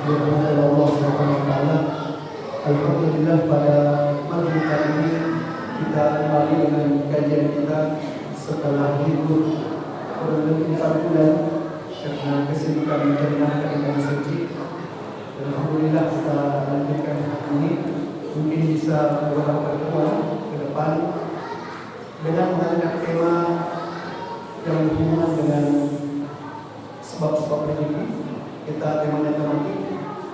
dirahmati Allah Subhanahu wa taala. Alhamdulillah pada malam kali ini kita kembali dengan kajian kita setelah libur kurang lebih 4 bulan karena kesibukan menjalankan ibadah suci. Alhamdulillah kita lanjutkan hari ini, mungkin bisa beberapa pertemuan ke depan dengan mengangkat tema yang berhubungan dengan sebab-sebab rezeki. Kita temanya tematik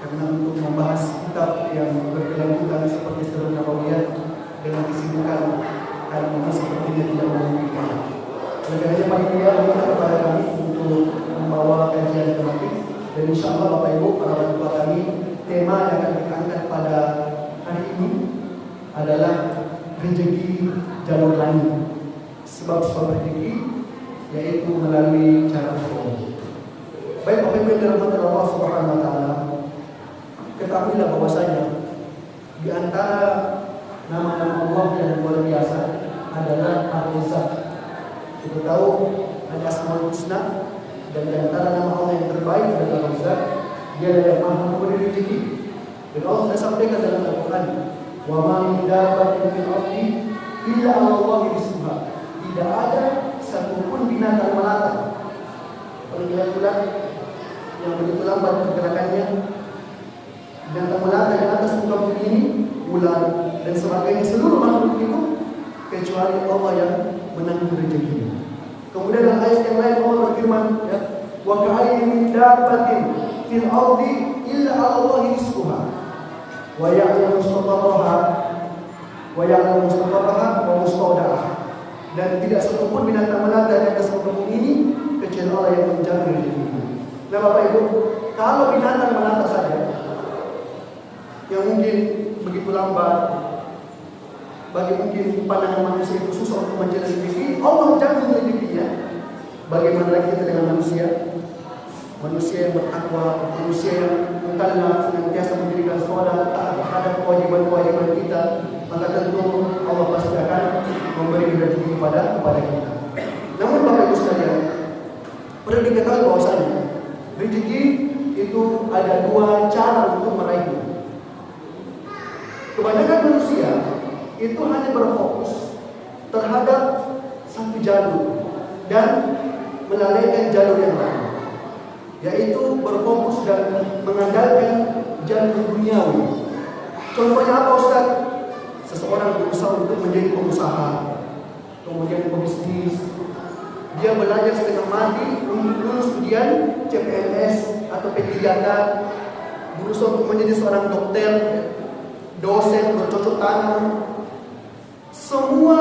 karena untuk membahas kitab yang berkelanjutan seperti Sirah Nabawiyah dengan kesibukan hari ini sepertinya tidak memungkinkan. Oleh karena pagi dia meminta kepada kami untuk membawa kajian tematik, dan insya Allah Bapak Ibu para orang kami, tema yang akan kita angkat pada hari ini adalah rezeki jalur lain. Sebab-sebab rezeki yaitu melalui cara hukum. Baik Bapak Ibu yang dirahmati Allah Subhanahu wa taala, ketahuilah bahwasanya di antara nama-nama Allah yang luar biasa adalah Ar-Razzaq. Kita tahu ada Asmaul Husna, dan di antara nama Allah yang terbaik adalah Ar-Razzaq. Dia adalah yang Maha memberi rezeki. Dan Allah sudah sampaikan dalam Al-Quran, "Wa ma min dabbatin fil ardi illa 'ala Allahi rizquha." Tidak ada satupun binatang melata. Kalau kita pulang yang begitu lambat pergerakannya, binatang melata di atas muka bumi ini, ular dan sebagainya, seluruh makhluk itu kecuali Allah yang menanggung rezekinya. Kemudian dalam ayat yang lain Allah berfirman, ya, wa ka'ayyin min dabbatin fil ardi illa 'ala Allahi rizquha wa ya'lamu mustaqarraha wa mustawda'aha. Dan tidak satupun binatang melata di atas muka bumi ini kecuali Allah yang menjaga rezekinya. Nah Bapak Ibu, kalau binatang melata saja yang mungkin begitu lambat, bagi mungkin pandangan manusia itu susah untuk mencari rezeki, Allah jamin rezekinya. Bagaimana lagi kita dengan manusia? Manusia yang bertakwa, manusia yang mukallaf, senantiasa menjadikan sholat, taat terhadap kewajiban-kewajiban kita, maka tentu Allah pasti akan memberi rezeki kepada kita. Namun Bapak Ibu sekalian, perlu diketahui bahwasanya rezeki itu ada 2 cara untuk meraihnya. Kebanyakan manusia itu hanya berfokus terhadap satu jalur dan melalaikan jalur yang lain, yaitu berfokus dan mengandalkan jalur duniawi. Contohnya apa Ustaz? Seseorang berusaha untuk menjadi pengusaha, kemudian pebisnis, dia belajar setengah mati untuk lulus ujian CPNS atau P3K, berusaha untuk menjadi seorang dokter, dosen, bercocok tanam. Semua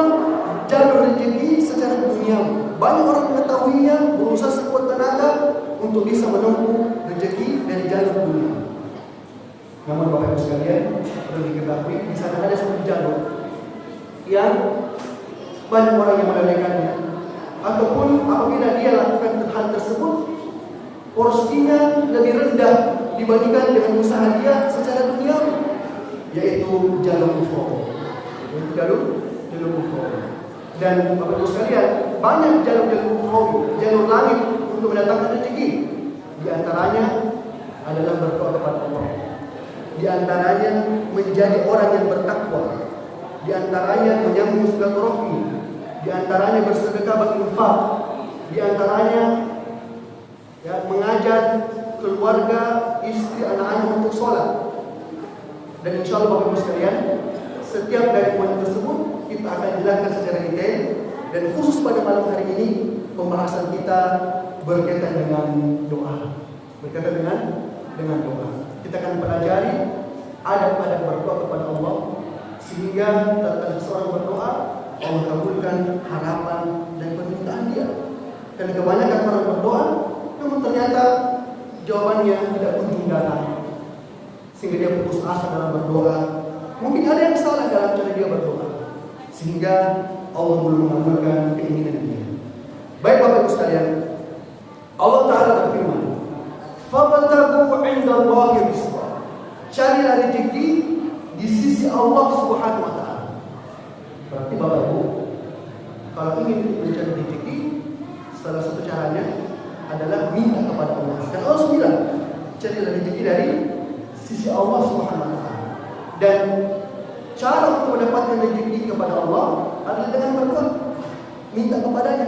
jalur rezeki secara duniawi. Banyak orang mengetahuinya, berusaha sekuat tenaga untuk bisa menempuh rezeki dari jalur dunia. Namun Bapak Ibu sekalian, perlu diketahui di sana ada satu jalur yang banyak orang yang melalaikannya, ataupun apabila dia lakukan hal tersebut, porsinya lebih rendah dibandingkan dengan usaha dia secara duniawi, yaitu jalur ukhrawi. Jalur ukhrawi. Dan Bapak Ibu sekalian, banyak jalur ukhrawi, jalur langit untuk mendatangkan rezeki. Di antaranya adalah berdoa kepada Allah. Di antaranya menjadi orang yang bertakwa. Di antaranya menyambung silaturahmi. Di antaranya bersedekah berinfak. Di antaranya mengajar keluarga, istri, anak-anak untuk sholat. Dan insya Allah Bapak Ibu sekalian, setiap dari poin tersebut kita akan jelaskan secara detail. Dan khusus pada malam hari ini, pembahasan kita berkaitan dengan doa. Berkaitan dengan doa. Kita akan pelajari adab-adab berdoa kepada Allah, sehingga tatkala seorang berdoa, Allah kabulkan harapan dan permintaan dia. Karena kebanyakan orang berdoa, namun ternyata jawabannya tidak kunjung datang, sehingga dia putus asa dalam berdoa. Mungkin ada yang salah dalam cara dia berdoa, sehingga Allah belum mengabulkan keinginan dia. Baik Bapak Ibu sekalian, Allah Ta'ala berfirman, "Fabtagu 'indallahi rizqa." Carilah rezeki di sisi Allah Subhanahu wa taala. Berarti Bapak Ibu, kalau ingin mencari rezeki, salah satu caranya adalah minta kepada Allah. Dan Allah bilang, carilah rezeki sisi Allah Subhanahu wa taala. Dan cara untuk mendapatkan rezeki kepada Allah adalah dengan berdoa, minta kepadanya.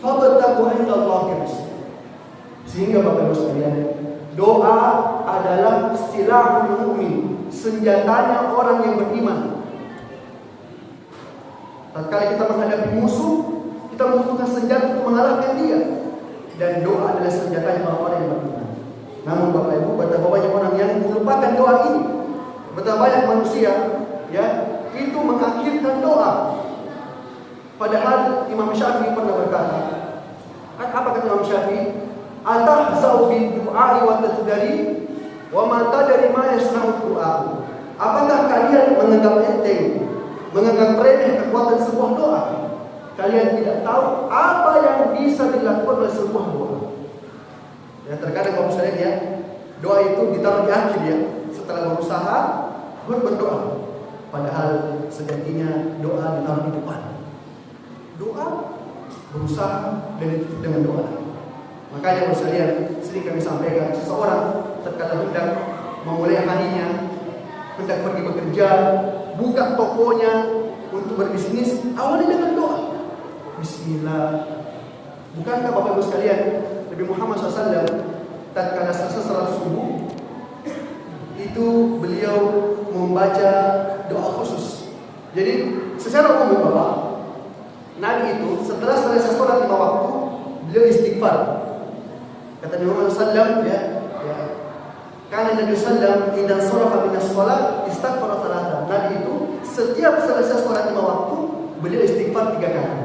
Fabtagu indallahi rizq. Sehingga Bapak Ibu sekalian, doa adalah silahul mukmin, senjatanya orang yang beriman. Tatkala kita menghadapi musuh, kita membutuhkan senjata untuk mengalahkan dia. Dan doa adalah senjatanya orang-orang yang beriman. Namun Bapak Ibu, betapa banyak orang yang melupakan doa ini. Betapa banyak manusia ya itu mengakhirkan doa. Padahal Imam Syafi'i pernah berkata, apa kata Imam Syafi'i? Atahzau bin du'ai wa tasdari wa ma tadri ma yasna'u du'a. Apakah kalian menganggap enteng, menganggap remeh kekuatan sebuah doa? Kalian tidak tahu apa yang bisa dilakukan oleh sebuah doa. Ya, terkadang kalau misalnya ya, doa itu ditaruh di akhir ya, setelah berusaha baru berdoa. Padahal sejatinya doa ditaruh di depan. Doa, berusaha dan ditutup dengan doa. Makanya sekalian, sering kami sampaikan, seseorang terkadang hendak memulai harinya, hendak pergi bekerja, buka tokonya untuk berbisnis, awalnya dengan doa. Bismillah. Bukankah Bapak Ibu sekalian, Nabi Muhammad SAW tatkala selesai salat subuh itu beliau membaca doa khusus. Jadi secara umum Bapak, Nabi itu setelah selesai salat 5 waktu beliau istighfar. Kata Nabi Muhammad SAW karena Nabi SAW idan sarafa minas salat istighfar salatan. Nabi itu setiap selesai salat 5 waktu beliau istighfar 3 kali.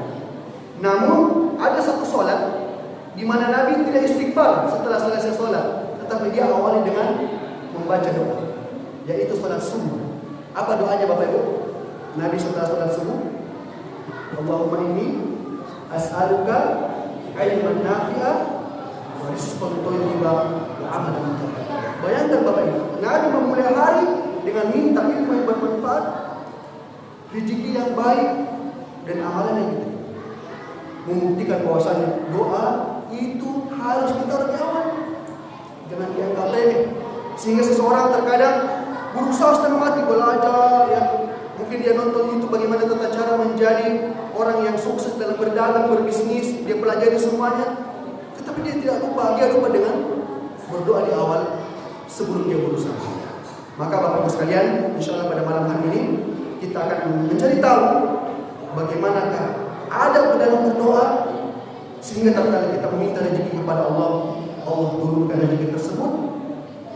Namun ada satu salat di mana Nabi tidak istighfar setelah selesai salat, tetapi dia awali dengan membaca doa, yaitu salat subuh. Apa doanya Bapak Ibu? Nabi setelah salat subuh, Allahumma inni as'aluka ilman nafi'ah wa rizqan thayyiban wa amalan mutaqabbal. Bayangkan Bapak Ibu, Nabi memulai hari dengan minta ilmu yang bermanfaat, rezeki yang baik dan amalan yang gitu. Membuktikan bahwasanya doa itu harus ditaruh di awal, jangan dianggap remeh. Sehingga seseorang terkadang berusaha setengah mati belajar ya, mungkin dia nonton YouTube bagaimana tata cara menjadi orang yang sukses dalam berdagang, berbisnis, dia pelajari semuanya, tetapi dia tidak lupa, dia lupa dengan berdoa di awal sebelum dia berusaha. Maka Bapak Ibu sekalian, insyaallah pada malam hari ini kita akan mencari tahu bagaimanakah adab dalam berdoa sehingga tatkala kita meminta rezeki kepada Allah, Allah turunkan rezeki tersebut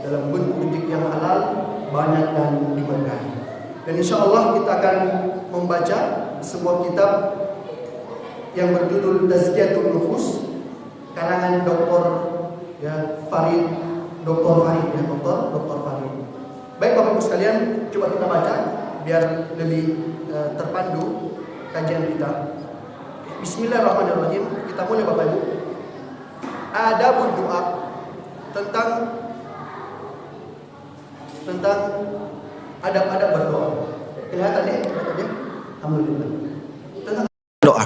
dalam bentuk rezeki yang halal, banyak dan diberkahi. Dan insyaallah kita akan membaca sebuah kitab yang berjudul Tazkiyatun Nufus karangan Dr. Farid, Dr. Farid. Baik Bapak Ibu sekalian, coba kita baca biar lebih terpandu kajian kita. Bismillahirrahmanirrahim. Kita mulai Bapak Ibu. Adabul doa, tentang adab-adab berdoa. Kelihatan ya? Alhamdulillah. Tentang doa.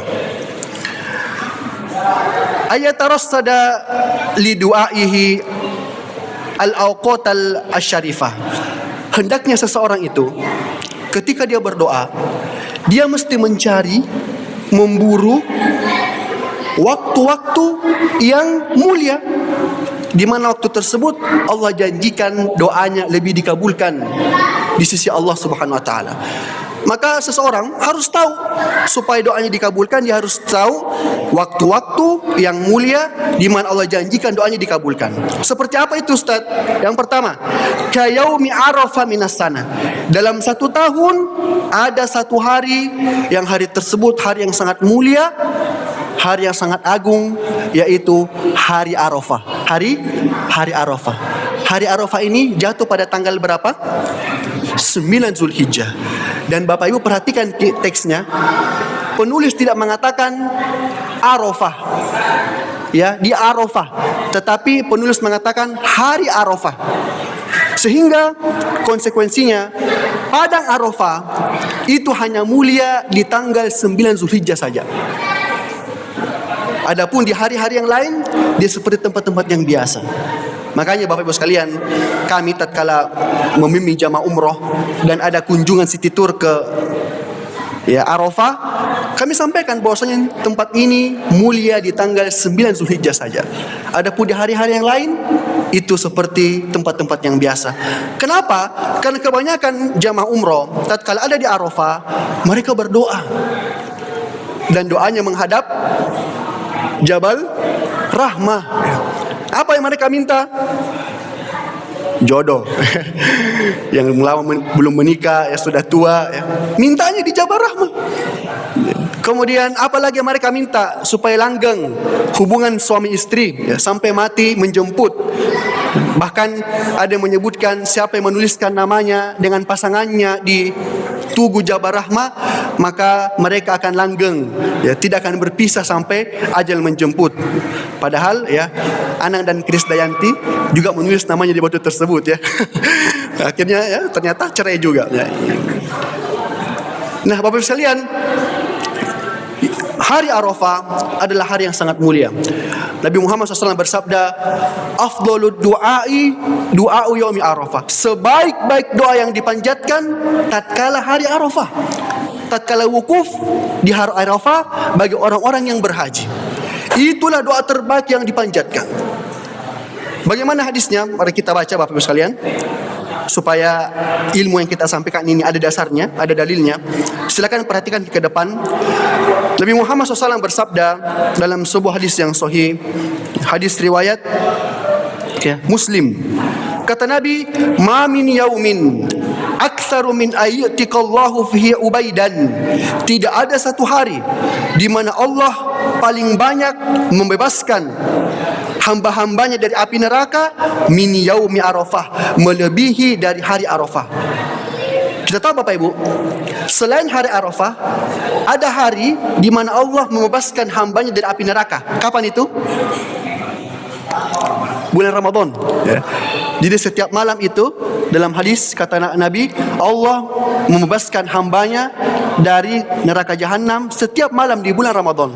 Ayat tarassada li du'aihi al-awqat al-syarifah. Hendaknya seseorang itu ketika dia berdoa, dia mesti mencari, memburu waktu-waktu yang mulia, di mana waktu tersebut Allah janjikan doanya lebih dikabulkan di sisi Allah Subhanahu wa taala. Maka seseorang harus tahu, supaya doanya dikabulkan, dia harus tahu waktu-waktu yang mulia di mana Allah janjikan doanya dikabulkan. Seperti apa itu Ustaz? Yang pertama, kayaumi Arafah minas sana. Dalam 1 tahun ada 1 hari yang hari tersebut hari yang sangat mulia, hari yang sangat agung, yaitu hari Arafah. Hari Arafah. Hari Arafah ini jatuh pada tanggal berapa? 9 Zulhijjah. Dan Bapak Ibu perhatikan teksnya, penulis tidak mengatakan Arafah, ya, di Arafah, tetapi penulis mengatakan hari Arafah. Sehingga konsekuensinya padang Arafah itu hanya mulia di tanggal 9 Zulhijjah saja. Adapun di hari-hari yang lain dia seperti tempat-tempat yang biasa. Makanya Bapak Ibu sekalian, kami tatkala membimbing jamaah umroh dan ada kunjungan city tour ke Arafah, kami sampaikan bahwasanya tempat ini mulia di tanggal 9 Zulhijjah saja. Adapun di hari-hari yang lain itu seperti tempat-tempat yang biasa. Kenapa? Karena kebanyakan jamaah umroh tatkala ada di Arafah, mereka berdoa dan doanya menghadap Jabal Rahmah. Apa yang mereka minta? Jodoh. Yang belum menikah, ya sudah tua, ya. Mintanya di Jabal Rahmah. Kemudian apalagi yang mereka minta? Supaya langgeng hubungan suami istri, ya, sampai mati menjemput. Bahkan ada yang menyebutkan siapa yang menuliskan namanya dengan pasangannya di Tugu Jabal Rahmah, maka mereka akan langgeng, ya, tidak akan berpisah sampai ajal menjemput. Padahal ya, Anang dan Krisdayanti juga menulis namanya di batu tersebut, ya. Akhirnya ya ternyata cerai juga, ya. Nah, Bapak Ibu sekalian, hari Arafah adalah hari yang sangat mulia. Nabi Muhammad SAW bersabda, afdhalud du'ai du'a'u yaumi Arafah. Sebaik-baik doa yang dipanjatkan tatkala hari Arafah, tatkala wukuf di hari Arafah bagi orang-orang yang berhaji. Itulah doa terbaik yang dipanjatkan. Bagaimana hadisnya? Mari kita baca Bapak Ibu sekalian, supaya ilmu yang kita sampaikan ini ada dasarnya, ada dalilnya. Silakan perhatikan ke depan. Nabi Muhammad SAW bersabda dalam sebuah hadis yang sahih, hadis riwayat Muslim. Kata Nabi, "Ma min yaumin aktsaru min ayyatikallahu fihi ubaidan." Tidak ada satu hari di mana Allah paling banyak membebaskan hamba-hambanya dari api neraka min yaumi Arafah, melebihi dari hari Arafah. Kita tahu Bapak Ibu, selain hari Arafah, ada hari di mana Allah membebaskan hambanya dari api neraka. Kapan itu? Bulan Ramadan, ya. Jadi setiap malam itu, dalam hadis kata Nabi, Allah membebaskan hambanya dari neraka jahanam setiap malam di bulan Ramadan.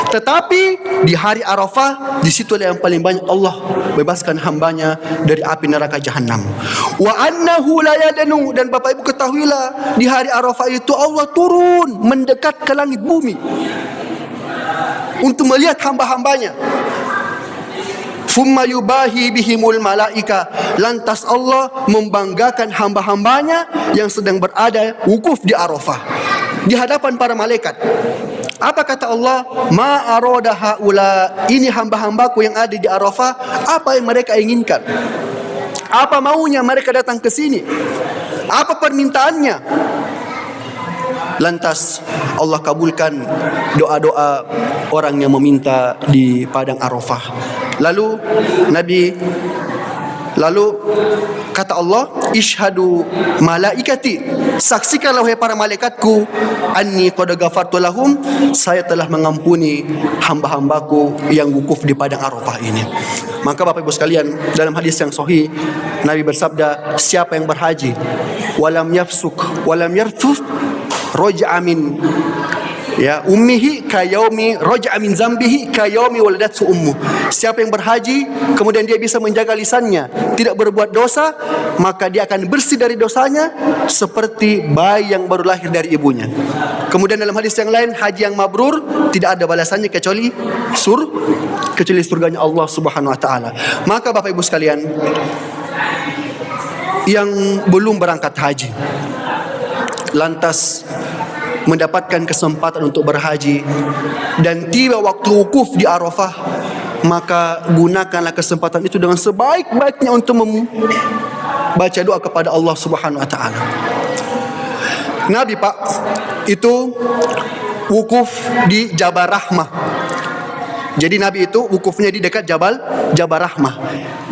Tetapi di hari Arafah, di situ yang paling banyak Allah bebaskan hambanya dari api neraka jahanam. Wa annahu la yadanu, dan Bapak Ibu ketahuilah, di hari Arafah itu Allah turun mendekat ke langit bumi untuk melihat hamba-hambanya. Thumma yubahi bihimul malaika, lantas Allah membanggakan hamba-hambanya yang sedang berada wukuf di Arafah di hadapan para malaikat. Apa kata Allah? Ma arada haula, ini hamba-hambaku yang ada di Arafah, apa yang mereka inginkan? Apa maunya mereka datang ke sini? Apa permintaannya? Lantas Allah kabulkan doa-doa orang yang meminta di padang Arafah. Lalu kata Allah, ishhadu malaikati, saksikanlah wahai para malaikatku, anni qad ghafartu lahum, saya telah mengampuni hamba-hambaku yang wukuf di padang Arafah ini. Maka Bapak Ibu sekalian, dalam hadis yang sahih Nabi bersabda, siapa yang berhaji walam yafsuk walam yarfuth roja'a min ummihi kayaumi roja'a min zambihi kayaumi waladatsu ummu. Siapa yang berhaji kemudian dia bisa menjaga lisannya, tidak berbuat dosa, maka dia akan bersih dari dosanya seperti bayi yang baru lahir dari ibunya. Kemudian dalam hadis yang lain, haji yang mabrur tidak ada balasannya kecuali surganya Allah Subhanahu wa taala. Maka Bapak Ibu sekalian yang belum berangkat haji, lantas mendapatkan kesempatan untuk berhaji dan tiba waktu wukuf di Arafah, maka gunakanlah kesempatan itu dengan sebaik-baiknya untuk membaca doa kepada Allah Subhanahu wa taala. Nabi Pak itu wukuf di Jabal Rahmah. Jadi Nabi itu wukufnya di dekat Jabal Rahmah,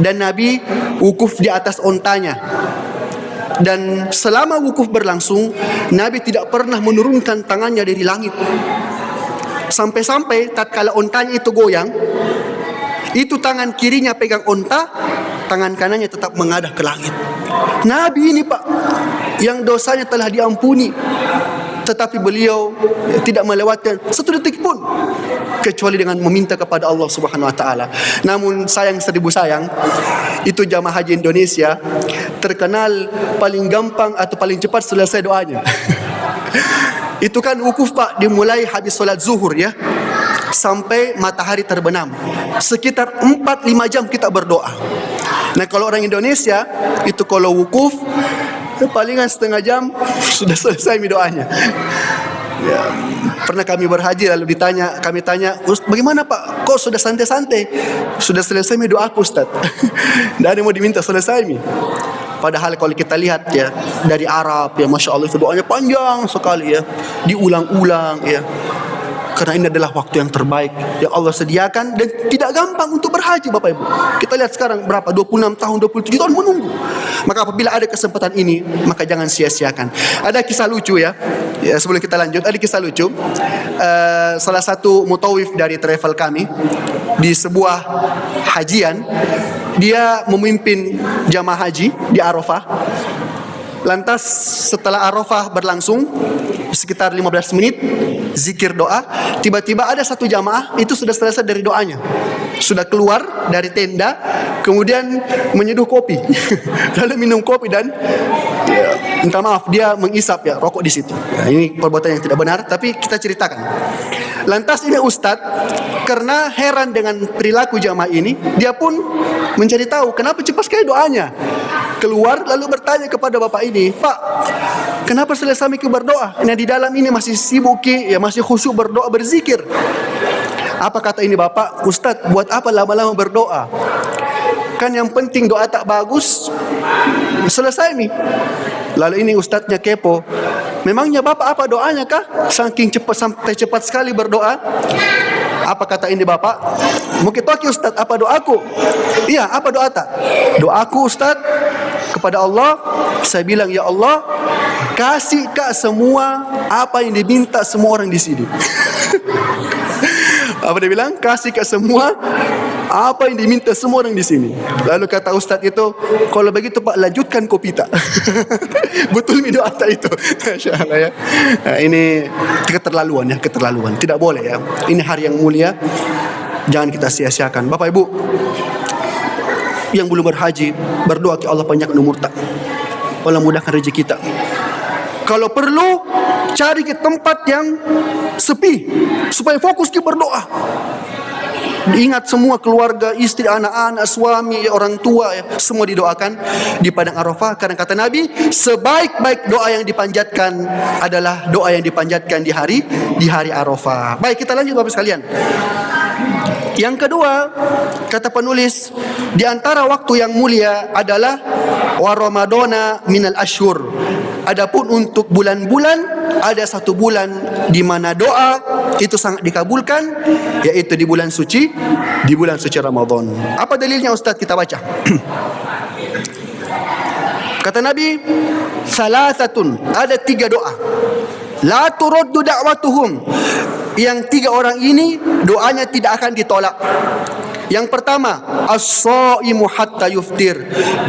dan Nabi wukuf di atas ontanya. Dan selama wukuf berlangsung, Nabi tidak pernah menurunkan tangannya dari langit. Sampai-sampai tatkala ontanya itu goyang, itu tangan kirinya pegang onta, tangan kanannya tetap menghadap ke langit. Nabi ini Pak, yang dosanya telah diampuni, tetapi beliau tidak melewatkan satu detik pun kecuali dengan meminta kepada Allah Subhanahu wa taala. Namun sayang seribu sayang, itu jamaah haji Indonesia terkenal paling gampang atau paling cepat selesai doanya. Itu kan wukuf Pak, dimulai habis solat zuhur ya, sampai matahari terbenam. Sekitar 4-5 jam kita berdoa. Nah kalau orang Indonesia itu kalau wukuf palingan setengah jam sudah selesai doanya. Ya, pernah kami berhaji lalu kami tanya, bagaimana Pak? Kok sudah santai-santai? Sudah selesai doaku Ustaz. Tidak ada yang mau diminta selesai Padahal kalau kita lihat ya dari Arab ya, Masya Allah itu doanya panjang sekali ya, diulang-ulang ya. Karena ini adalah waktu yang terbaik yang Allah sediakan dan tidak gampang untuk berhaji Bapak Ibu. Kita lihat sekarang berapa? 26 tahun, 27 tahun menunggu. Maka apabila ada kesempatan ini, maka jangan sia-siakan. Ada kisah lucu ya sebelum kita lanjut, ada kisah lucu. Salah satu mutawif dari travel kami di sebuah hajian, dia memimpin jamaah haji di Arafah. Lantas setelah Arafah berlangsung sekitar 15 menit zikir doa, tiba-tiba ada satu jamaah itu sudah selesai dari doanya, sudah keluar dari tenda, kemudian menyeduh kopi lalu minum kopi dan minta maaf dia mengisap rokok di situ. Ini perbuatan yang tidak benar, tapi kita ceritakan. Lantas ini Ustadz karena heran dengan perilaku jamaah ini, dia pun mencari tahu kenapa cepat sekali doanya. Keluar lalu bertanya kepada bapak ini, Pak, kenapa selesai berdoa? Nah di dalam ini masih sibuk masih khusyuk berdoa berzikir. Apa kata ini bapak? Ustadz, buat apa lama-lama berdoa? Kan yang penting doa tak bagus selesai Lalu ini ustadznya kepo, memangnya bapak apa doanya kah? Saking sampai cepat sekali berdoa. Apa kata ini bapak? Mungkin toki Ustaz, apa doaku? Iya, apa doa tak? Doaku Ustaz kepada Allah, saya bilang ya Allah, kasih kak semua apa yang diminta semua orang di sini. Apa dia bilang? Kasih ke semua apa yang diminta semua orang di sini. Lalu kata Ustaz itu, kalau begitu Pak lanjutkan kopi tak. Betul doa tak itu. Masya Allah ya. Nah, ini keterlaluan keterlaluan. Tidak boleh ya. Ini hari yang mulia, jangan kita sia-siakan. Bapak Ibu yang belum berhaji, berdoa ke Allah panjangkan umur tak. Allah mudahkan rezeki kita. Kalau perlu cari ke tempat yang sepi supaya fokus kita berdoa. Ingat semua keluarga, istri, anak-anak, suami, orang tua semua didoakan di padang Arafah. Karena kata Nabi, sebaik-baik doa yang dipanjatkan adalah doa yang dipanjatkan di hari Arafah. Baik, kita lanjut Bapak sekalian. Yang kedua, kata penulis, di antara waktu yang mulia adalah wa Ramadana minal ashur. Adapun untuk bulan-bulan, ada satu bulan di mana doa itu sangat dikabulkan, yaitu di bulan suci Ramadan. Apa dalilnya Ustaz? Kita baca. Kata Nabi, salasatun, ada 3 doa. La turaddu da'watuhum. Yang 3 orang ini doanya tidak akan ditolak. Yang pertama, as-shaimu hatta yuftir.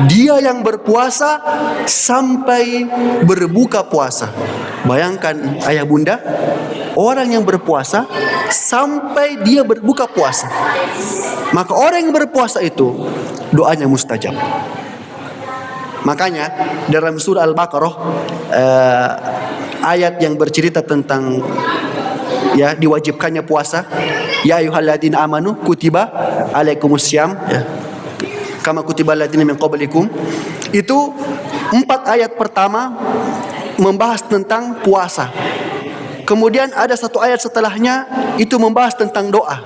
Dia yang berpuasa sampai berbuka puasa. Bayangkan ayah bunda, orang yang berpuasa sampai dia berbuka puasa. Maka orang yang berpuasa itu doanya mustajab. Makanya dalam surah Al-Baqarah ayat yang bercerita tentang diwajibkannya puasa, ya ayyuhalladzina amanu kutiba alaikumussyam kama kutiba alladzina min qablikum, itu 4 ayat pertama membahas tentang puasa. Kemudian ada 1 ayat setelahnya itu membahas tentang doa,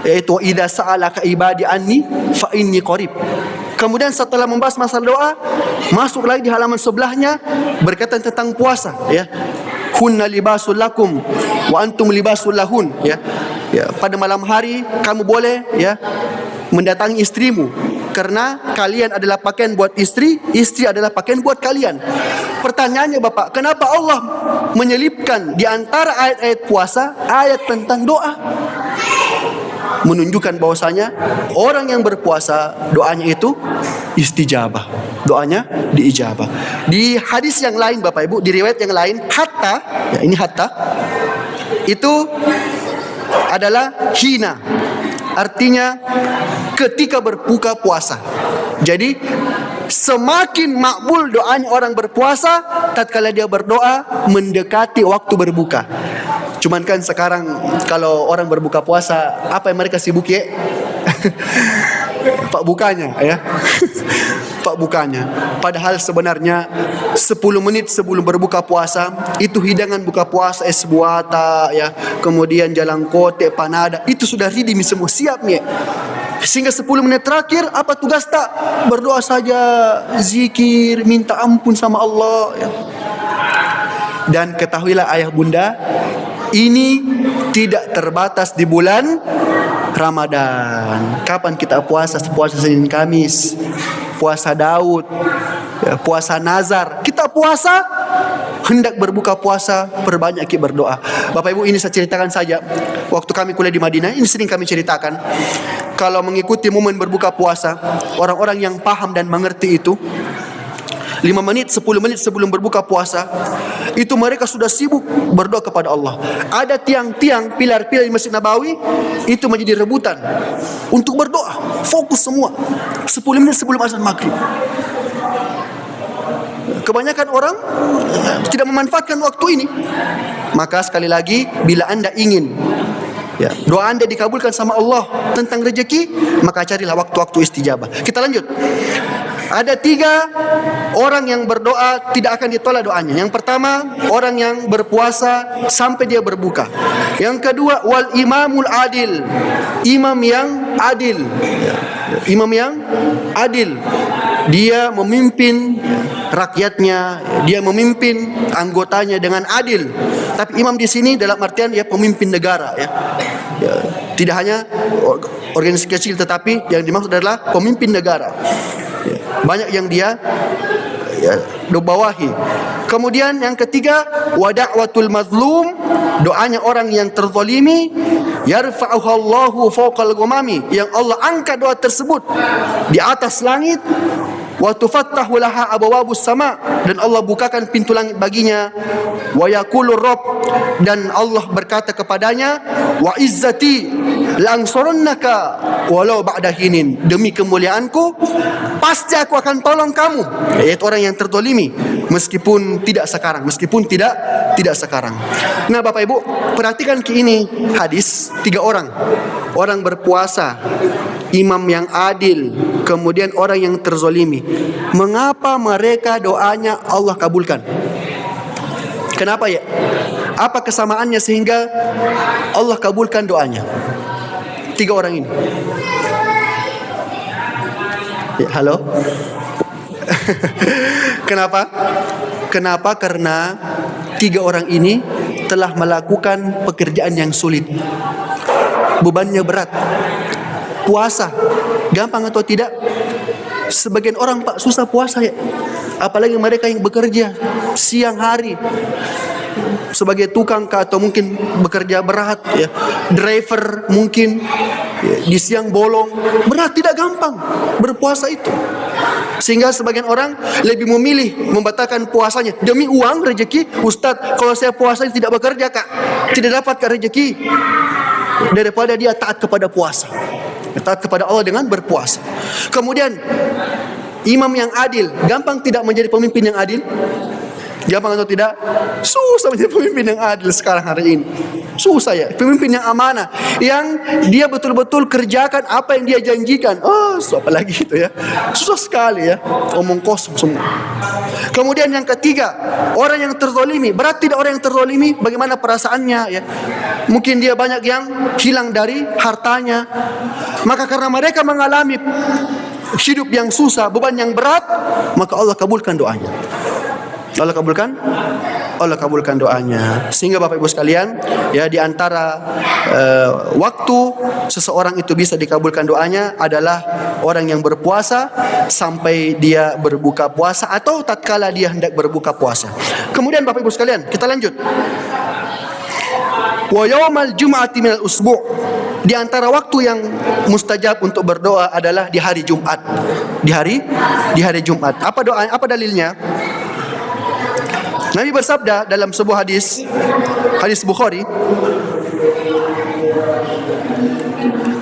yaitu idza sa'alaka ibadi anni fa inni qarib. Kemudian setelah membahas masalah doa, masuk lagi di halaman sebelahnya berkaitan tentang puasa, hunna libasul lakum wa antum libasul lahun, pada malam hari kamu boleh mendatangi istrimu karena kalian adalah pakaian buat istri, istri adalah pakaian buat kalian. Pertanyaannya Bapak, kenapa Allah menyelipkan di antara ayat-ayat puasa ayat tentang doa? Menunjukkan bahwasanya orang yang berpuasa doanya itu istijabah, doanya diijabah. Di hadis yang lain Bapak Ibu, di riwayat yang lain, hatta, ini hatta itu adalah hina. Artinya ketika berbuka puasa. Jadi semakin makbul doanya orang berpuasa tatkala dia berdoa mendekati waktu berbuka. Cuman kan sekarang kalau orang berbuka puasa, apa yang mereka sibuk ya? Pak bukanya ya. Pak bukanya. Padahal sebenarnya 10 menit sebelum berbuka puasa itu hidangan buka puasa, es buata ya, kemudian jalan kote, panada, itu sudah ready semua siap nih. Sehingga 10 menit terakhir apa tugas tak? Berdoa saja, zikir, minta ampun sama Allah ya. Dan ketahuilah ayah bunda, ini tidak terbatas di bulan Ramadan. Kapan kita puasa? Puasa Senin Kamis, puasa Daud, ya, puasa Nazar. Kita puasa, hendak berbuka puasa, perbanyak kita berdoa. Bapak Ibu, ini saya ceritakan saja. Waktu kami kuliah di Madinah, ini sering kami ceritakan. Kalau mengikuti momen berbuka puasa, orang-orang yang paham dan mengerti itu, 5 menit, 10 menit sebelum berbuka puasa, itu mereka sudah sibuk berdoa kepada Allah. Ada tiang-tiang, pilar-pilar di Masjid Nabawi, itu menjadi rebutan untuk berdoa. Fokus semua 10 menit sebelum azan maghrib. Kebanyakan orang tidak memanfaatkan waktu ini. Maka sekali lagi, bila Anda ingin ya, doa Anda dikabulkan sama Allah tentang rezeki, maka carilah waktu-waktu istijabah. Kita lanjut. Ada 3 orang yang berdoa tidak akan ditolak doanya. Yang pertama, orang yang berpuasa sampai dia berbuka. Yang kedua, wal imamul adil, imam yang adil. Imam yang adil, dia memimpin rakyatnya, dia memimpin anggotanya dengan adil. Tapi imam di sini dalam artian ya pemimpin negara ya. Ya, tidak hanya organisasi kecil, tetapi yang dimaksud adalah pemimpin negara. Ya, banyak yang dia ya, bawahi. Kemudian yang ketiga, wa da'watul mazlum, doanya orang yang terzalimi, yarfa'uhu Allahu fawqal ghamami, yang Allah angkat doa tersebut di atas langit. Wa tufattahu laha abwabus sama, dan Allah bukakan pintu langit baginya. Wa yaqulu rabb, dan Allah berkata kepadanya, wa izzati la'ansurannaka walau ba'da hinin, demi kemuliaanku pasti aku akan tolong kamu, yaitu orang yang terzalimi meskipun tidak sekarang, tidak sekarang. Nah, Bapak Ibu, perhatikan ke ini hadis 3 orang. Orang berpuasa, imam yang adil, kemudian orang yang terzalimi. Mengapa mereka doanya Allah kabulkan? Kenapa ya? Apa kesamaannya sehingga Allah kabulkan doanya? 3 orang ini. Ya, halo? Kenapa? Kenapa? Karena 3 orang ini telah melakukan pekerjaan yang sulit. Bebannya berat. Puasa, gampang atau tidak? Sebagian orang Pak susah puasa ya. Apalagi mereka yang bekerja siang hari sebagai tukang atau mungkin bekerja berat ya, driver mungkin ya, di siang bolong, berat, tidak gampang berpuasa itu. Sehingga sebagian orang lebih memilih membatalkan puasanya demi uang rezeki. Ustadz, kalau saya puasa tidak bekerja Kak, tidak dapat Kak rezeki, daripada dia taat kepada puasa, taat kepada Allah dengan berpuasa. Kemudian imam yang adil, gampang tidak menjadi pemimpin yang adil? Gampang atau tidak? Susah menjadi pemimpin yang adil sekarang hari ini. Susah ya. Pemimpin yang amanah, yang dia betul-betul kerjakan apa yang dia janjikan. Apa lagi itu ya? Susah sekali ya. Omong kosong semua. Kemudian yang ketiga, orang yang terzalimi. Berat tidak orang yang terzalimi? Bagaimana perasaannya ya? Mungkin dia banyak yang hilang dari hartanya. Maka karena mereka mengalami hidup yang susah, beban yang berat, maka Allah kabulkan doanya. Allah kabulkan doanya. Sehingga Bapak Ibu sekalian, ya, di antara waktu seseorang itu bisa dikabulkan doanya adalah orang yang berpuasa sampai dia berbuka puasa atau tatkala dia hendak berbuka puasa. Kemudian Bapak Ibu sekalian, kita lanjut. Wa yaumal jum'ati minal usbu', di antara waktu yang mustajab untuk berdoa adalah di hari Jumat. Di hari Jumat. Apa doanya? Apa dalilnya? Nabi bersabda dalam sebuah hadis Bukhari,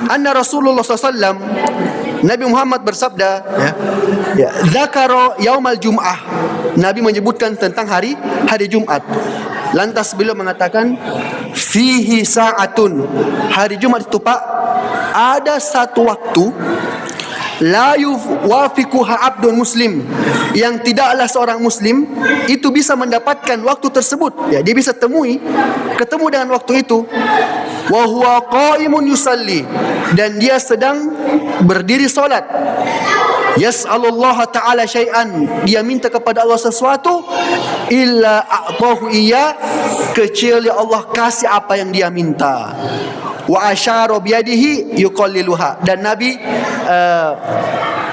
Anna Rasulullah SAW, Nabi Muhammad bersabda, Zakaro yaumal jum'ah. Nabi menyebutkan tentang hari Jumat. Lantas beliau mengatakan, fihi sa'atun. Hari Jumat itu Pak, ada satu waktu, la yuwafiquha abdun muslim, yang tidaklah seorang muslim itu bisa mendapatkan waktu tersebut. Ya, dia bisa ketemu dengan waktu itu. Wa huwa qaimun yusalli, dan dia sedang berdiri solat. Yas'alullaha ta'ala syai'an, dia minta kepada Allah sesuatu, illa a'tahu iya, kecuali Allah kasih apa yang dia minta. Wa asyara biyadihi yuqalliluha, dan Nabi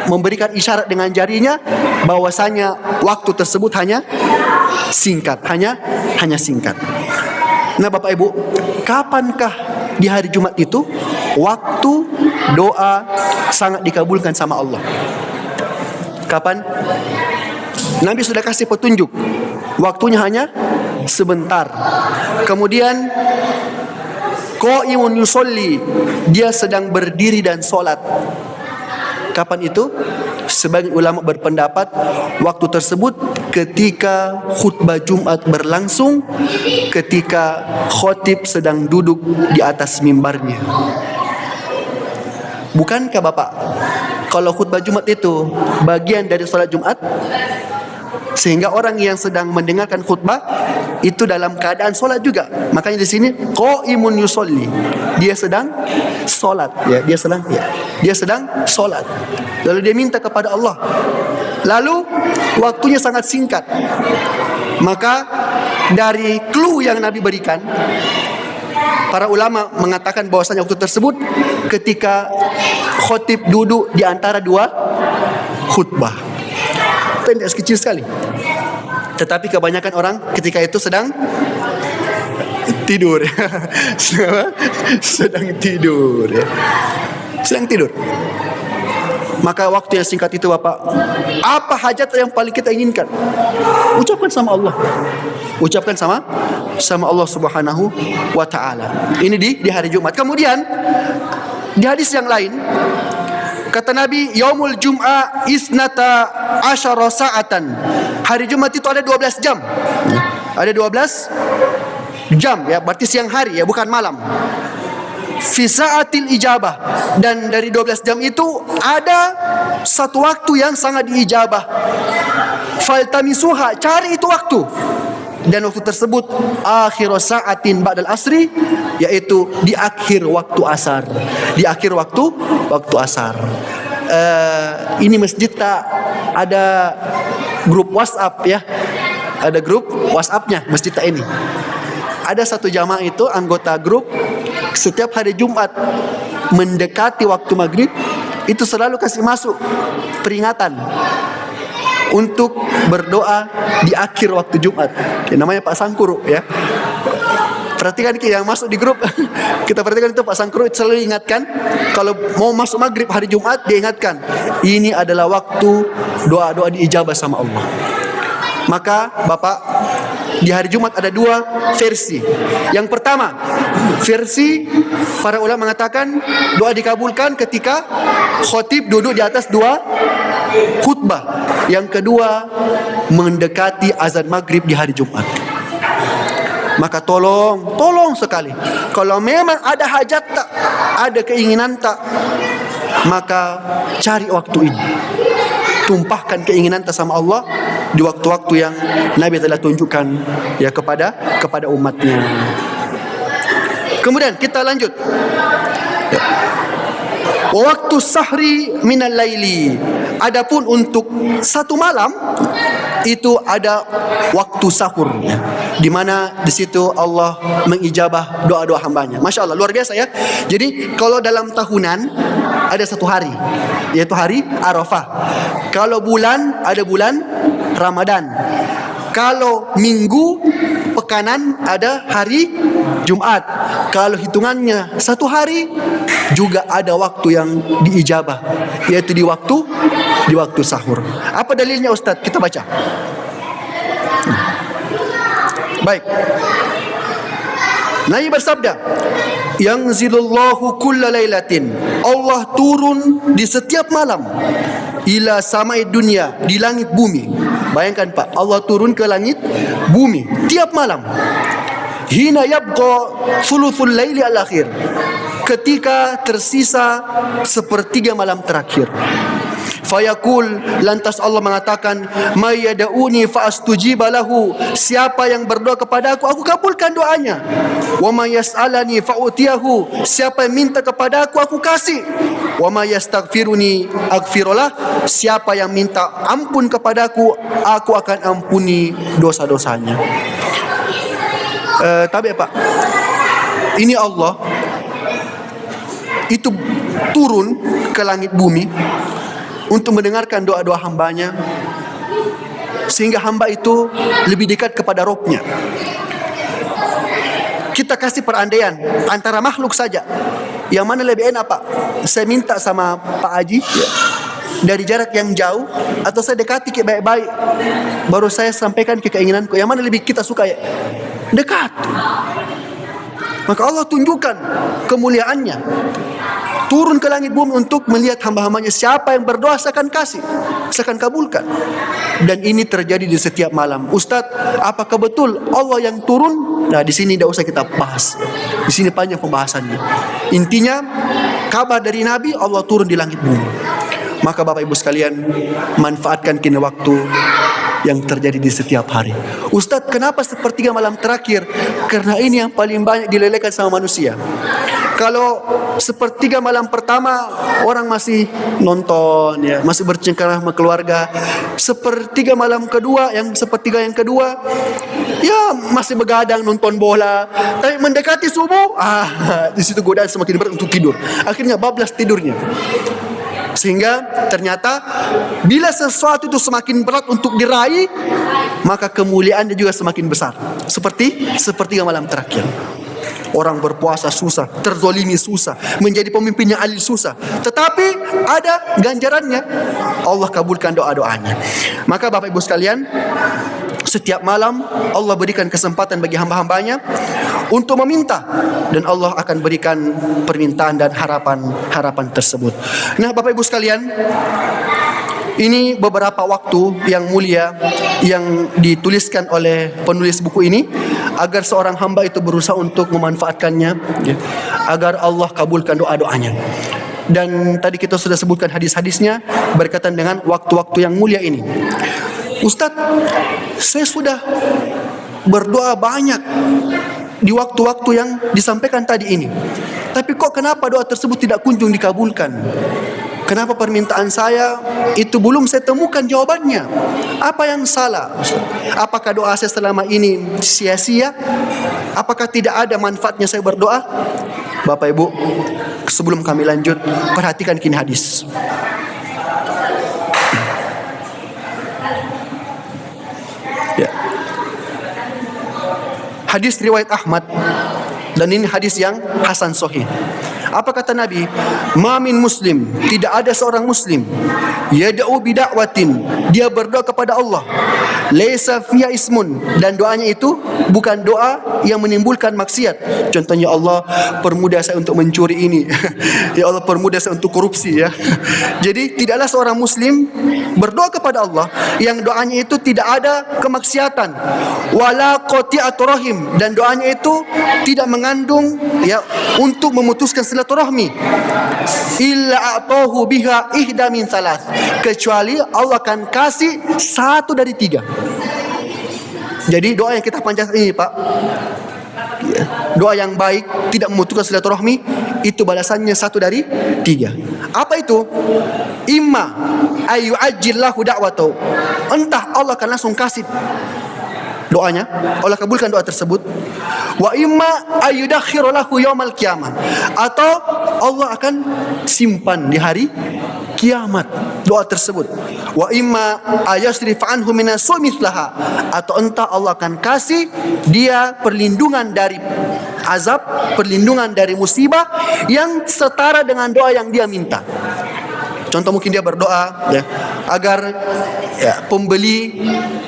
memberikan isyarat dengan jarinya bahwasanya waktu tersebut hanya singkat, hanya singkat. Nah Bapak Ibu, kapankah di hari Jumat itu waktu doa sangat dikabulkan sama Allah? Kapan? Nabi sudah kasih petunjuk, waktunya hanya sebentar. Kemudian qaimun yusolli, dia sedang berdiri dan solat. Kapan itu? Sebagian ulama berpendapat waktu tersebut ketika khutbah Jumat berlangsung, ketika khotib sedang duduk di atas mimbarnya. Bukankah Bapak, kalau khutbah Jumat itu bagian dari sholat Jumat, sehingga orang yang sedang mendengarkan khutbah itu dalam keadaan solat juga. Makanya di sini qaimun yusolli, dia sedang solat, dia sedang solat. Lalu dia minta kepada Allah. Lalu waktunya sangat singkat. Maka dari clue yang Nabi berikan, para ulama mengatakan bahwasanya waktu tersebut ketika khotib duduk di antara dua khutbah. Pendek kecil sekali. Tetapi kebanyakan orang ketika itu sedang tidur. Sedang tidur. Maka waktu yang singkat itu Bapak, apa hajat yang paling kita inginkan? Ucapkan sama Allah. Ucapkan sama Allah Subhanahu wa ta'ala. Ini di hari Jumat. Kemudian di hadis yang lain kata Nabi, yaumul jum'ah isnata asyara sa'atan. Hari Jumat itu ada 12 jam. Ada 12 jam, ya, berarti siang hari, ya, bukan malam. Fi sa'atil ijabah, dan dari 12 jam itu ada satu waktu yang sangat diijabah. Faltamisuha, cari itu waktu. Dan waktu tersebut akhir sa'atin ba'dal asri, yaitu di akhir waktu asar. Di akhir waktu asar. Ini masjid tak ada grup WhatsApp, ya. Ada grup WhatsAppnya masjid tak ini. Ada satu jamaah itu anggota grup, setiap hari Jumat mendekati waktu maghrib itu selalu kasih masuk peringatan untuk berdoa di akhir waktu Jumat. Ya, namanya Pak Sangkuru, ya. Perhatikan yang masuk di grup. Kita perhatikan itu Pak Sangkuru selalu ingatkan kalau mau masuk maghrib hari Jumat, dia ingatkan ini adalah waktu doa-doa diijabah sama Allah. Maka Bapak, di hari Jumat ada dua versi. Yang pertama, versi para ulama mengatakan doa dikabulkan ketika khotib duduk di atas dua khutbah. Yang kedua, mendekati azan maghrib di hari Jumat. Maka tolong sekali, kalau memang ada hajat tak, ada keinginan tak, maka cari waktu ini. Tumpahkan keinginan tak sama Allah di waktu-waktu yang Nabi telah tunjukkan, ya, kepada umatnya. Kemudian kita lanjut. Waktu sahri minal laili. Adapun untuk satu malam itu ada waktu sahur, ya, di mana di situ Allah mengijabah doa-doa hambanya. Masya Allah, luar biasa, ya. Jadi kalau dalam tahunan ada satu hari, yaitu hari Arafah. Kalau bulan ada bulan Ramadan. Kalau minggu pekanan ada hari Jumat. Kalau hitungannya satu hari juga ada waktu yang diijabah, yaitu di waktu sahur. Apa dalilnya Ustaz? Kita baca. Baik. Nabi bersabda, Yanzilullahu kulla lailatin. Allah turun di setiap malam. Ila samai dunia, di langit bumi. Bayangkan Pak, Allah turun ke langit bumi tiap malam. Hina yabqa thuluthul laili al-akhir, ketika tersisa sepertiga malam terakhir. Fayaqul, lantas Allah mengatakan, may yad'uni fa astujiba lahu, siapa yang berdoa kepada aku kabulkan doanya. Wa may yas'alani fa utiyahu, siapa yang minta kepada aku kasih. Wa may yastaghfiruni aghfirullah, siapa yang minta ampun kepadaku akan ampuni dosa-dosanya. Tapi Pak, ini Allah itu turun ke langit bumi untuk mendengarkan doa-doa hambanya, sehingga hamba itu lebih dekat kepada Robnya. Kita kasih perandaian antara makhluk saja, yang mana lebih enak Pak? Saya minta sama Pak Haji dari jarak yang jauh, atau saya dekati baik-baik baru saya sampaikan ke keinginanku? Yang mana lebih kita suka ya? Dekat. Maka Allah tunjukkan kemuliaannya, turun ke langit bumi untuk melihat hamba-hambanya. Siapa yang berdoa saya akan kasih, saya akan kabulkan. Dan ini terjadi di setiap malam. Ustadz, apakah betul Allah yang turun? Nah, di sini tidak usah kita bahas. Di sini panjang pembahasannya. Intinya, kabar dari Nabi, Allah turun di langit bumi. Maka Bapak Ibu sekalian, manfaatkan kini waktu yang terjadi di setiap hari. Ustadz, kenapa sepertiga malam terakhir? Karena ini yang paling banyak dilelehkan sama manusia. Kalau sepertiga malam pertama orang masih nonton ya, masih bercengkrama sama keluarga. Sepertiga malam kedua, sepertiga yang kedua ya masih begadang nonton bola. Tapi mendekati subuh, di situ godaan semakin berat untuk tidur. Akhirnya bablas tidurnya. Sehingga ternyata bila sesuatu itu semakin berat untuk diraih, maka kemuliaannya juga semakin besar. Sepertiga malam terakhir. Orang berpuasa susah, terzolimi susah, menjadi pemimpinnya adil susah. Tetapi ada ganjarannya, Allah kabulkan doa-doanya. Maka Bapak Ibu sekalian, setiap malam Allah berikan kesempatan bagi hamba-hambanya untuk meminta, dan Allah akan berikan permintaan dan harapan tersebut. Nah Bapak Ibu sekalian, ini beberapa waktu yang mulia yang dituliskan oleh penulis buku ini, agar seorang hamba itu berusaha untuk memanfaatkannya ya, agar Allah kabulkan doa-doanya. Dan tadi kita sudah sebutkan hadis-hadisnya berkaitan dengan waktu-waktu yang mulia ini. Ustadz, saya sudah berdoa banyak di waktu-waktu yang disampaikan tadi ini, tapi kok kenapa doa tersebut tidak kunjung dikabulkan? Kenapa permintaan saya itu belum saya temukan jawabannya? Apa yang salah? Apakah doa saya selama ini sia-sia? Apakah tidak ada manfaatnya saya berdoa? Bapak Ibu, sebelum kami lanjut, perhatikan kini hadis. Ya. Hadis riwayat Ahmad, dan ini hadis yang hasan sahih. Apa kata Nabi? Ma min muslim, tidak ada seorang muslim yad'u bida'watin, dia berdoa kepada Allah, laisa fiha ismun, dan doanya itu bukan doa yang menimbulkan maksiat. Contohnya, Allah permudah saya untuk mencuri ini. Ya Allah permudah saya untuk korupsi ya. Jadi tidaklah seorang muslim berdoa kepada Allah yang doanya itu tidak ada kemaksiatan, wala qati'atu rahim, dan doanya itu tidak mengandung ya untuk memutuskan silaturahmi, illa a'tahu biha ihda min salas, kecuali Allah akan kasih satu dari tiga. Jadi doa yang kita panjatkan ini Pak, doa yang baik, tidak memutuskan silaturahmi, itu balasannya satu dari tiga. Apa itu? Imma ayyu'ajjillahu da'watahu, entah Allah akan langsung kasih doanya, Allah kabulkan doa tersebut. Wa imma ayyudakhiru lahu yaumal qiyamah, atau Allah akan simpan di hari kiamat doa tersebut. Wa imma ayasrif anhu minas sumithlaha, atau entah Allah akan kasih dia perlindungan dari azab, perlindungan dari musibah yang setara dengan doa yang dia minta. Contoh mungkin dia berdoa ya, agar pembeli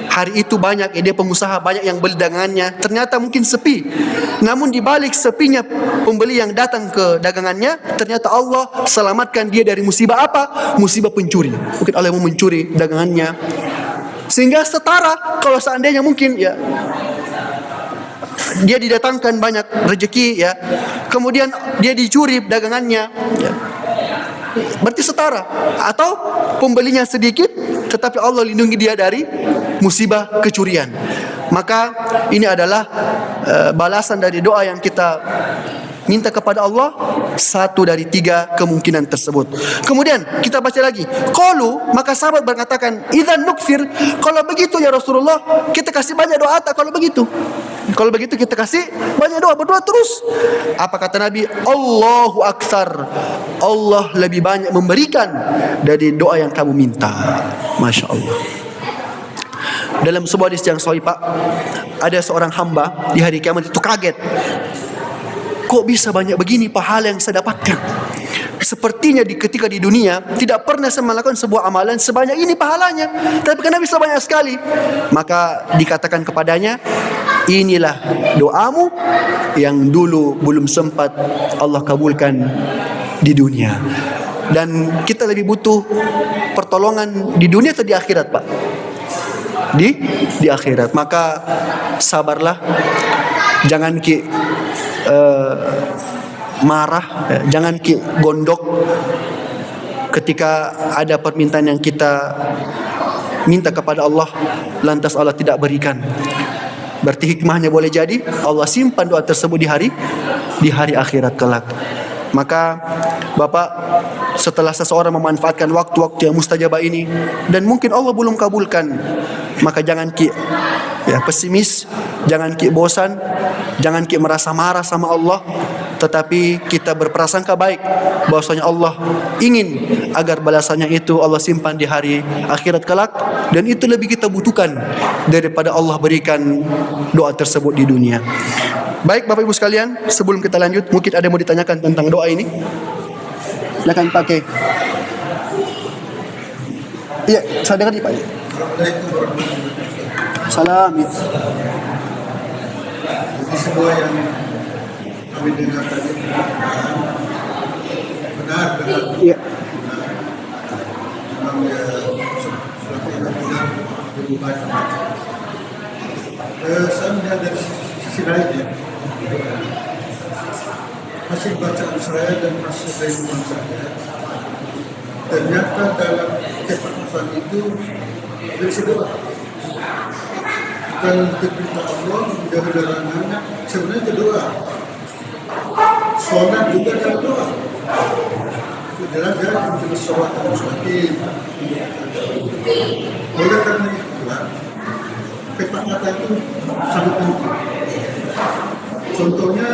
hari itu banyak, dia pengusaha banyak yang beli dagangannya. Ternyata mungkin sepi. Namun di balik sepinya pembeli yang datang ke dagangannya, ternyata Allah selamatkan dia dari musibah apa? Musibah pencuri. Mungkin Allah mau mencuri dagangannya. Sehingga setara kalau seandainya mungkin ya dia didatangkan banyak rezeki ya, kemudian dia dicuri dagangannya ya, berarti setara. Atau pembelinya sedikit tetapi Allah lindungi dia dari musibah kecurian. Maka ini adalah balasan dari doa yang kita minta kepada Allah, satu dari 3 kemungkinan tersebut. Kemudian kita baca lagi. Qalu, maka sahabat berkatakan, idzan nukfir, kalau begitu ya Rasulullah, kita kasih banyak doa tak kalau begitu. Kalau begitu kita kasih banyak doa, berdoa terus. Apa kata Nabi? Allahu aktsar. Allah lebih banyak memberikan dari doa yang kamu minta. Masya Allah. Dalam sebuah hadis yang sahih Pak, ada seorang hamba di hari kiamat itu kaget. Kok bisa banyak begini pahala yang saya dapatkan? Sepertinya ketika di dunia tidak pernah saya melakukan sebuah amalan sebanyak ini pahalanya, tapi kenapa bisa banyak sekali? Maka dikatakan kepadanya, inilah doamu yang dulu belum sempat Allah kabulkan di dunia. Dan kita lebih butuh pertolongan di dunia atau di akhirat Pak? Di akhirat. Maka sabarlah, jangan marah, jangan gondok ketika ada permintaan yang kita minta kepada Allah lantas Allah tidak berikan. Berarti hikmahnya boleh jadi Allah simpan doa tersebut di hari akhirat kelak. Maka Bapak, setelah seseorang memanfaatkan waktu-waktu yang mustajabah ini dan mungkin Allah belum kabulkan, maka jangan pesimis, jangan bosan, jangan merasa marah sama Allah, tetapi kita berprasangka baik bahwasanya Allah ingin agar balasannya itu Allah simpan di hari akhirat kelak, dan itu lebih kita butuhkan daripada Allah berikan doa tersebut di dunia. Baik Bapak Ibu sekalian, sebelum kita lanjut, mungkin ada yang mau ditanyakan tentang doa ini? Silakan pakai. Iya, saya dengar Pak. Salam. Jadi semua yang kami dengar tadi benar. Iya. Memang ya suatu yang benar lebih baik. Saya melihat dari sisi lain ya, hasil bacaan saya dan hasil renungan saya, ternyata dalam kepatuhan itu berisi doa. Dan keperintah Allah dari larangannya sebenarnya itu doa. Sholat juga adalah doa. Jelas-jelas untuk sholat dan mustaqim. Oleh karena itulah ketaatan itu sangat penting. Contohnya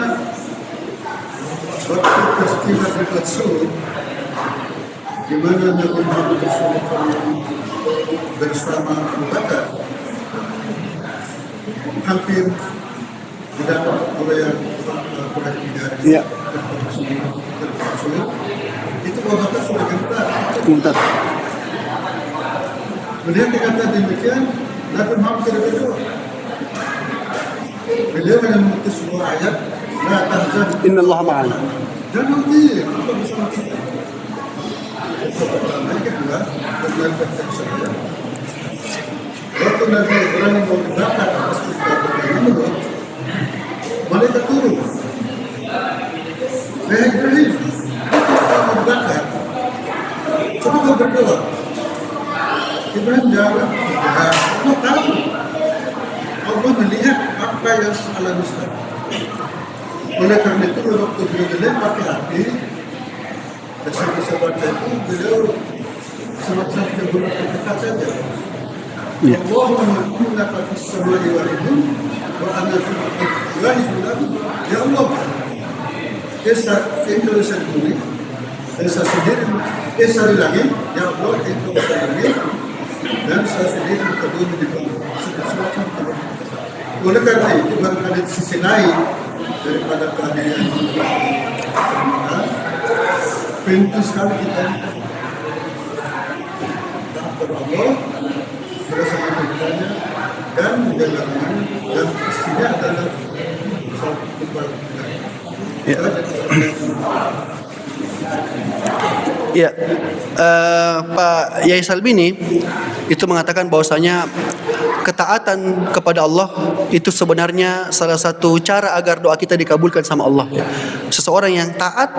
waktu peristiwa di Qatsur, di mana Nabi Muhammad SAW bersama Abu Bakar hampir didapat oleh yang Iya. itu Abu Bakar sudah gentar. Melihat dikata demikian, Nabi Muhammad tidak berdoa. Beliau hanya mengutus sebuah ayat, la tahzan, Innallaha ma'ana. jangan khawatir, Allah bersama kita. Pertama, yang kedua, dengan kata saya, waktu Nabi Ibrahim mau dibakar atas perbuatan Namrud, malaikat turun. Wahai Ibrahim, kita mau dibakar, coba kau berdoa. Ibrahim jawab, Allah tahu, Allah melihat apa yang salah sekarang. Oleh karena itu, waktu beliau dilempar ke api, bersama-sama itu beliau semacam kebunuh terdekat saja. Allahumma innaka fis samai wal ardi wa ana fil ardi. Ya Allah, Indonesia ini, saya sendiri, di langit, ya Allah, Indonesia ini, dan saya sendiri kedua di bawah. Oleh karena itu, barangkali di sisi lain daripada keadaan pintu sekali kita Allah sudah seperti kitanya dan menjalankan dan isinya adalah sholat ibadah. Ya. Ya, Pak Yai Salbini itu mengatakan bahwasanya ketaatan kepada Allah itu sebenarnya salah satu cara agar doa kita dikabulkan sama Allah. Seseorang yang taat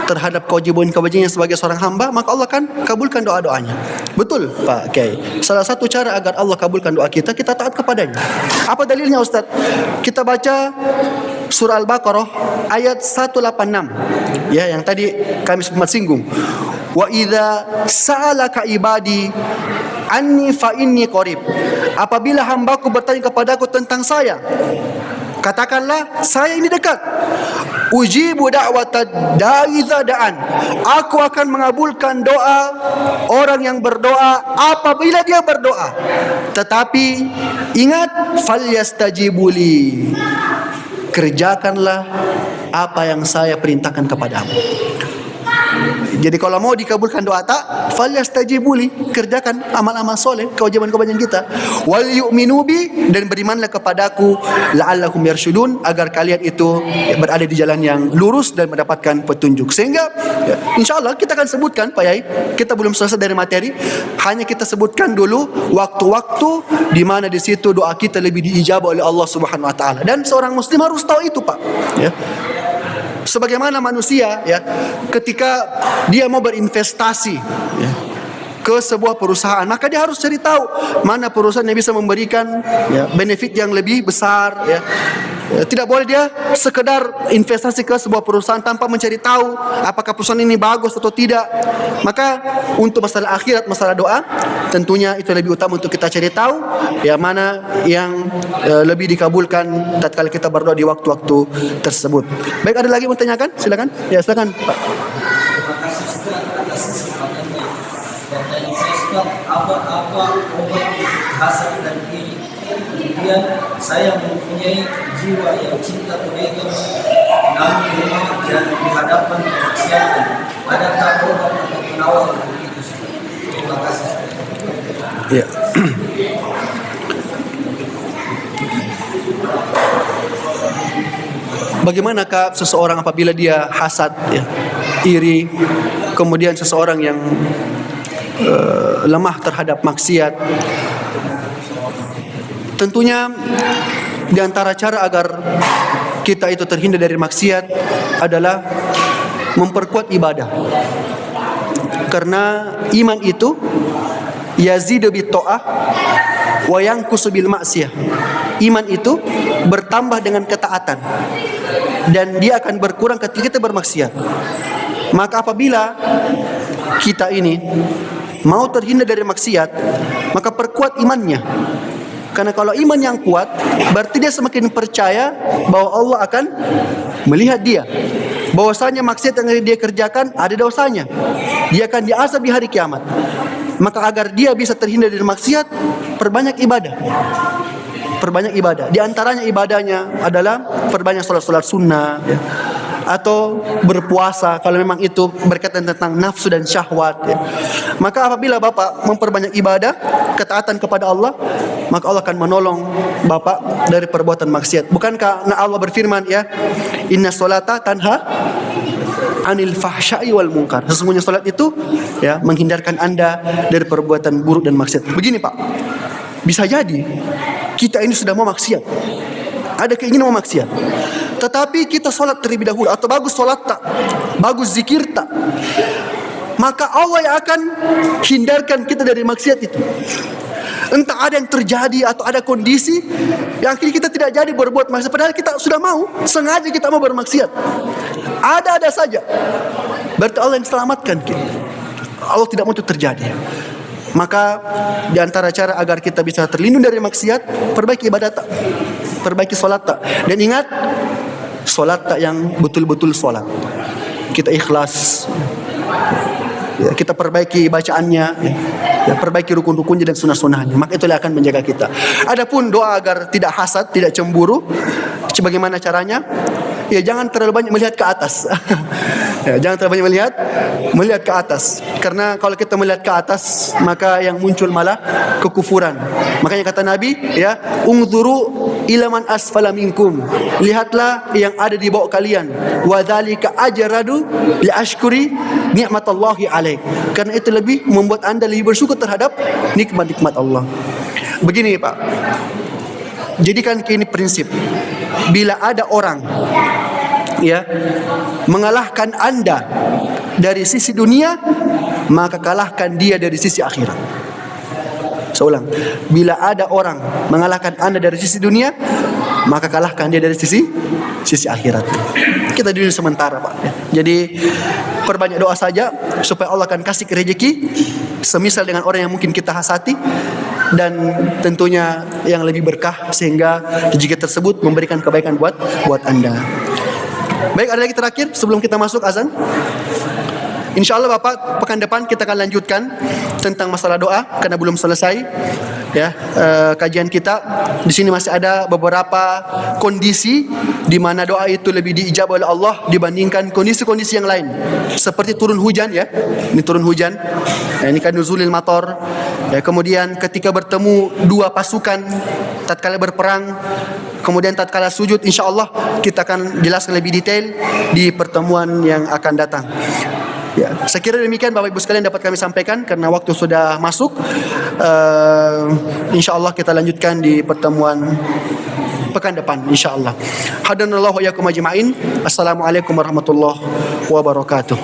terhadap kewajiban-kewajibannya sebagai seorang hamba, maka Allah akan kabulkan doa-doanya. Betul Pak Kiai. Salah satu cara agar Allah kabulkan doa kita, kita taat kepadanya. Apa dalilnya Ustaz? Kita baca surah Al-Baqarah ayat 186. Ya, yang tadi kami sempat singgung. Wa idza sa'alaka ibadi anni fa inni qarib. Apabila hambaku bertanya kepadaku tentang saya, katakanlah saya ini dekat. Ujibu da'watad da'i idza da'an. Aku akan mengabulkan doa orang yang berdoa apabila dia berdoa. Tetapi ingat, falyastajibuli. Kerjakanlah apa yang saya perintahkan kepadamu. Jadi kalau mau dikabulkan doa tak, falyastajibuli, kerjakan amal-amal soleh, kewajiban-kewajiban kita. Wal yu'minu bi, dan berimanlah kepadaku, la'allahum yarsyudun, agar kalian itu berada di jalan yang lurus dan mendapatkan petunjuk. Sehingga insyaallah kita akan sebutkan Pak Yai, kita belum selesai dari materi, hanya kita sebutkan dulu waktu-waktu di mana di situ doa kita lebih diijabah oleh Allah Subhanahu wa taala. Dan seorang muslim harus tahu itu, Pak. Ya. Sebagaimana manusia, ya, ketika dia mau berinvestasi, ya, ke sebuah perusahaan, maka dia harus cari tahu mana perusahaan yang bisa memberikan, ya, benefit yang lebih besar, ya. Tidak boleh dia sekedar investasi ke sebuah perusahaan tanpa mencari tahu apakah perusahaan ini bagus atau tidak. Maka untuk masalah akhirat, masalah doa, tentunya itu lebih utama untuk kita cari tahu, ya, mana yang lebih dikabulkan tatkala kita berdoa di waktu-waktu tersebut. Baik, ada lagi yang mau tanyakan? Silakan. Ya, silakan Pak. Terima kasih Ustaz atas kesempatannya. Pertanyaan saya Ustaz, apa obat hasad dan iri? Kemudian saya mempunyai jiwa yang cinta kebaikan, namun lemah dan di hadapan kemaksiatan. Adakah obat atau penawar untuk itu? Terima kasih. Ya. Bagaimanakah seseorang apabila dia hasad, ya, iri, kemudian seseorang yang lemah terhadap maksiat? Tentunya di antara cara agar kita itu terhindar dari maksiat adalah memperkuat ibadah. Karena iman itu yazidu bit ta'ah wa yanqusu bil ma'siyah. Iman itu bertambah dengan ketaatan dan dia akan berkurang ketika kita bermaksiat. Maka apabila kita ini mau terhindar dari maksiat, maka perkuat imannya. Karena kalau iman yang kuat, berarti dia semakin percaya bahwa Allah akan melihat dia, bahwasanya maksiat yang dia kerjakan ada dosanya, dia akan diazab di hari kiamat. Maka agar dia bisa terhindar dari maksiat, perbanyak ibadah. Perbanyak ibadah. Di antaranya ibadahnya adalah perbanyak salat-salat sunnah, ya, atau berpuasa kalau memang itu berkaitan tentang nafsu dan syahwat, ya. Maka apabila Bapak memperbanyak ibadah, ketaatan kepada Allah, maka Allah akan menolong Bapak dari perbuatan maksiat. Bukankah Allah berfirman, ya, inna sholata tanha anil fahsya'i wal munkar. Sesungguhnya salat itu, ya, menghindarkan Anda dari perbuatan buruk dan maksiat. Begini Pak, bisa jadi kita ini sudah mau maksiat, ada keinginan mau maksiat, tetapi kita sholat terlebih dahulu, atau bagus sholat tak, bagus zikir tak, maka Allah yang akan hindarkan kita dari maksiat itu. Entah ada yang terjadi atau ada kondisi yang akhirnya kita tidak jadi berbuat maksiat, padahal kita sudah mau, sengaja kita mau bermaksiat. Ada saja. Berarti Allah yang selamatkan kita. Allah tidak mau itu terjadi. Maka di antara cara agar kita bisa terlindung dari maksiat, perbaiki ibadah tak, perbaiki solat tak. Dan ingat, solat tak yang betul-betul solat. Kita ikhlas, ya, kita perbaiki bacaannya, ya, perbaiki rukun-rukunnya dan sunnah-sunnahnya. Maka itulah akan menjaga kita. Adapun doa agar tidak hasad, tidak cemburu, bagaimana caranya? ya jangan terlalu banyak melihat ke atas. Ya, jangan terlalu banyak melihat ke atas. Karena kalau kita melihat ke atas, maka yang muncul malah kekufuran. Makanya kata Nabi, ya, unzuru ila man asfala minkum. Lihatlah yang ada di bawah kalian. Wa dzalika ajradu li ashkuri nikmatallahi alaik. Karena itu lebih membuat Anda lebih bersyukur terhadap nikmat-nikmat Allah. Begini, Pak. Jadikan ini prinsip. Bila ada orang, ya, mengalahkan Anda dari sisi dunia, maka kalahkan dia dari sisi akhirat. Saya ulang, bila ada orang mengalahkan Anda dari sisi dunia, maka kalahkan dia dari sisi akhirat. Kita dulu sementara, Pak. Jadi perbanyak doa saja supaya Allah akan kasih rezeki semisal dengan orang yang mungkin kita hasati, dan tentunya yang lebih berkah sehingga rezeki tersebut memberikan kebaikan buat Anda. Baik, ada lagi terakhir sebelum kita masuk azan. InsyaAllah Bapak, pekan depan kita akan lanjutkan tentang masalah doa karena belum selesai. Ya, kajian kita di sini masih ada beberapa kondisi di mana doa itu lebih diijabah oleh Allah dibandingkan kondisi-kondisi yang lain. Seperti turun hujan, ya. Ini turun hujan. Ya, ini kan nuzulil mator. Ya, kemudian ketika bertemu dua pasukan tatkala berperang, kemudian tatkala sujud, insyaallah kita akan jelaskan lebih detail di pertemuan yang akan datang. Ya, saya kira demikian Bapak Ibu sekalian dapat kami sampaikan karena waktu sudah masuk. InsyaAllah kita lanjutkan di pertemuan pekan depan, insyaAllah. Hadanallahu wa iyyakum ajma'in. Assalamualaikum warahmatullahi wabarakatuh.